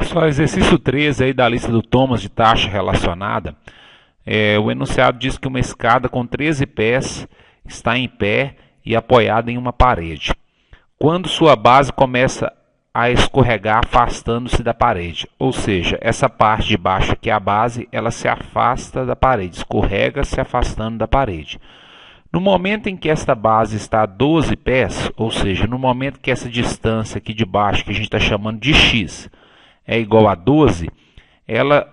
Pessoal, exercício 13 aí da lista do Thomas de taxa relacionada. O enunciado diz que uma escada com 13 pés está em pé e apoiada em uma parede. Quando sua base começa a escorregar afastando-se da parede, ou seja, essa parte de baixo aqui, a base, ela se afasta da parede, escorrega se afastando da parede. No momento em que esta base está a 12 pés, ou seja, no momento que essa distância aqui de baixo, que a gente está chamando de x, é igual a 12,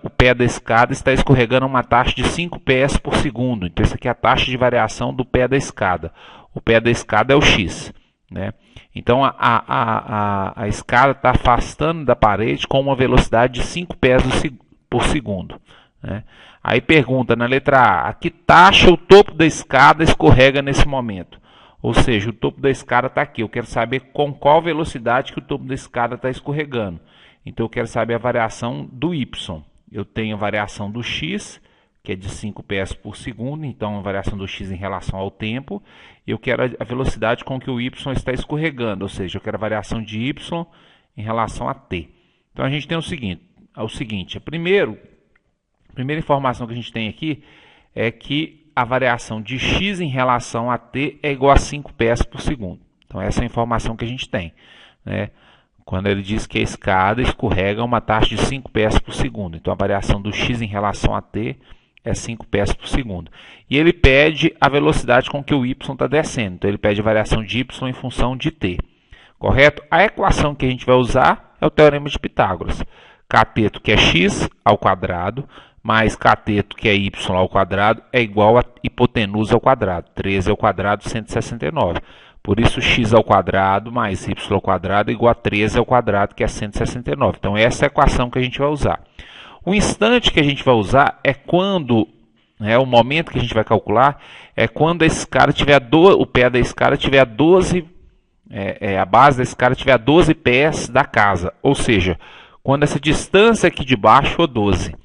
o pé da escada está escorregando a uma taxa de 5 pés por segundo. Então, essa aqui é a taxa de variação do pé da escada. O pé da escada é o x, né? Então, a escada está afastando da parede com uma velocidade de 5 pés por segundo, né? Aí pergunta na letra A que taxa o topo da escada escorrega nesse momento? Ou seja, o topo da escada está aqui. Eu quero saber com qual velocidade que o topo da escada está escorregando. Então, eu quero saber a variação do y. Eu tenho a variação do x, que é de 5 pés por segundo. Então, a variação do x em relação ao tempo. Eu quero a velocidade com que o y está escorregando. Ou seja, eu quero a variação de y em relação a t. Então, a gente tem o seguinte. A primeira informação que a gente tem aqui é que a variação de x em relação a t é igual a 5 pés por segundo. Então, essa é a informação que a gente tem, né? Quando ele diz que a escada escorrega uma taxa de 5 pés por segundo. Então, a variação do x em relação a t é 5 pés por segundo. E ele pede a velocidade com que o y está descendo. Então, ele pede a variação de y em função de t. Correto? A equação que a gente vai usar é o teorema de Pitágoras. Cateto, que é x ao quadrado, mais cateto, que é y ao quadrado, é igual a hipotenusa ao quadrado. 13 ao quadrado, 169. Por isso, x ao quadrado mais y ao quadrado é igual a 13 ao quadrado, que é 169. Então, essa é a equação que a gente vai usar. O instante que a gente vai usar é quando, o momento que a gente vai calcular, é quando a escada tiver o pé da escada tiver a 12, a base da escada tiver a 12 pés da casa. Ou seja, quando essa distância aqui de baixo for 12.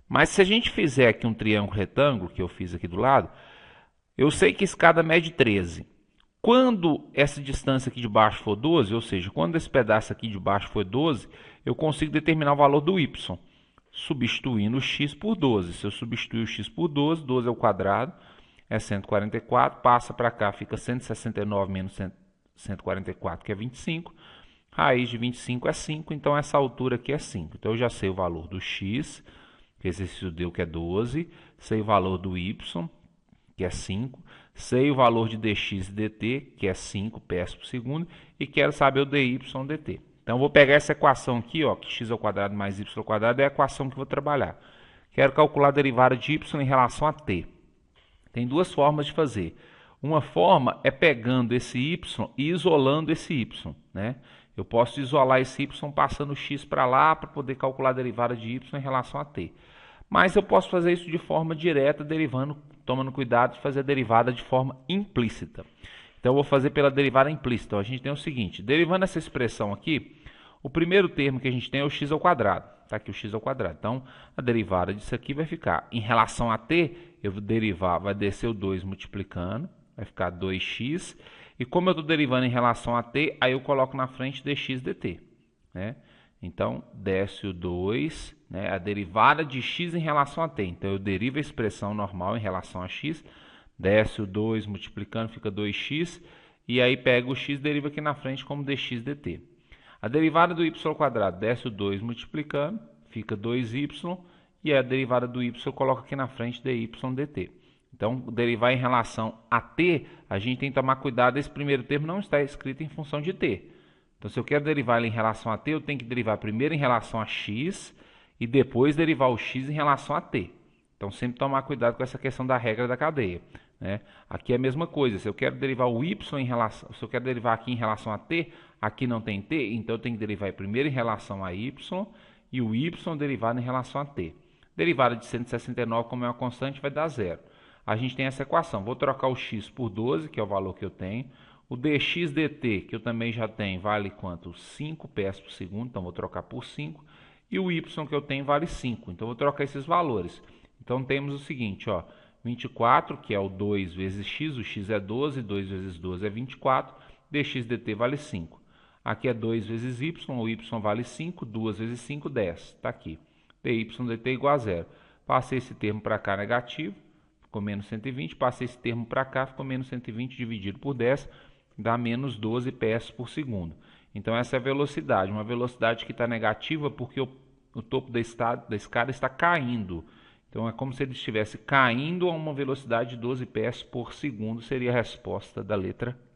Mas se a gente fizer aqui um triângulo retângulo, que eu fiz aqui do lado, eu sei que a escada mede 13. Quando essa distância aqui de baixo for 12, ou seja, quando esse pedaço aqui de baixo for 12, eu consigo determinar o valor do y, substituindo o x por 12. Se eu substituir o x por 12, 12 ao quadrado é 144, passa para cá, fica 169 menos 144, que é 25. Raiz de 25 é 5, então essa altura aqui é 5. Então, eu já sei o valor do x, que esse exercício deu, que é 12. Sei o valor do y, que é 5. Sei o valor de dx e dt, que é 5 pés por segundo. E quero saber o dy e dt. Então, eu vou pegar essa equação aqui, que x ao quadrado mais y ao quadrado é a equação que eu vou trabalhar. Quero calcular a derivada de y em relação a t. Tem duas formas de fazer. Uma forma é pegando esse y e isolando esse y, né? Eu posso isolar esse y passando o x para lá para poder calcular a derivada de y em relação a t. Mas eu posso fazer isso de forma direta, tomando cuidado de fazer a derivada de forma implícita. Então, eu vou fazer pela derivada implícita. Então, a gente tem o seguinte, derivando essa expressão aqui, o primeiro termo que a gente tem é o x ao quadrado. Está aqui o x ao quadrado. Então, a derivada disso aqui vai ficar, em relação a t, eu vou derivar, vai descer o 2 multiplicando, vai ficar 2x. E como eu estou derivando em relação a t, aí eu coloco na frente dx dt, né? Então, desce o 2, né? A derivada de x em relação a t. Então, eu derivo a expressão normal em relação a x, desce o 2 multiplicando, fica 2x, e aí pega o x e deriva aqui na frente como dx dt. A derivada do y ao quadrado, desce o 2 multiplicando, fica 2y, e a derivada do y eu coloco aqui na frente dy dt. Então, derivar em relação a t, a gente tem que tomar cuidado, esse primeiro termo não está escrito em função de t. Então, se eu quero derivar ele em relação a t, eu tenho que derivar primeiro em relação a x e depois derivar o x em relação a t. Então, sempre tomar cuidado com essa questão da regra da cadeia, né? Aqui é a mesma coisa, se eu quero derivar o y em relação, se eu quero derivar aqui em relação a t, aqui não tem t, então eu tenho que derivar primeiro em relação a y e o y derivado em relação a t. Derivada de 169, como é uma constante, vai dar zero. A gente tem essa equação, vou trocar o x por 12, que é o valor que eu tenho. O dx dt, que eu também já tenho, vale quanto? 5 pés por segundo, então vou trocar por 5. E o y que eu tenho vale 5, então vou trocar esses valores. Então, temos o seguinte, 24, que é o 2 vezes x, o x é 12, 2 vezes 12 é 24, dx dt vale 5. Aqui é 2 vezes y, o y vale 5, 2 vezes 5, 10. Está aqui. dy dt igual a zero. Passei esse termo para cá negativo, ficou menos 120. Passei esse termo para cá, ficou menos 120 dividido por 10, dá menos 12 PS por segundo. Então essa é a velocidade, uma velocidade que está negativa porque o topo da escada está caindo. Então é como se ele estivesse caindo a uma velocidade de 12 PS por segundo, seria a resposta da letra